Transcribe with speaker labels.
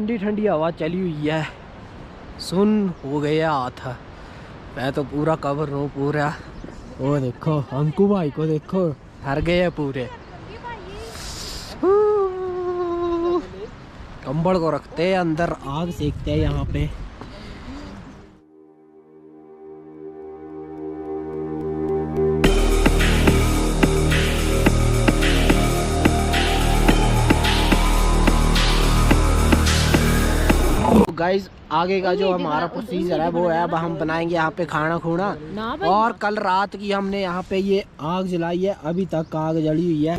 Speaker 1: ठंडी ठंडी हवा चली हुई है, सुन हो गया था। मैं तो पूरा कवर हूँ पूरा। वो देखो अंकु भाई को देखो, हर गए हैं पूरे। कंबल को रखते हैं अंदर, आग सेकते हैं यहाँ पे। गाइस आगे का जो हमारा प्रोसीजर है वो है, अब हम बनाएंगे यहाँ पे खाना खूना। और कल रात की हमने यहाँ पे ये आग जलाई है, अभी तक आग जली हुई है।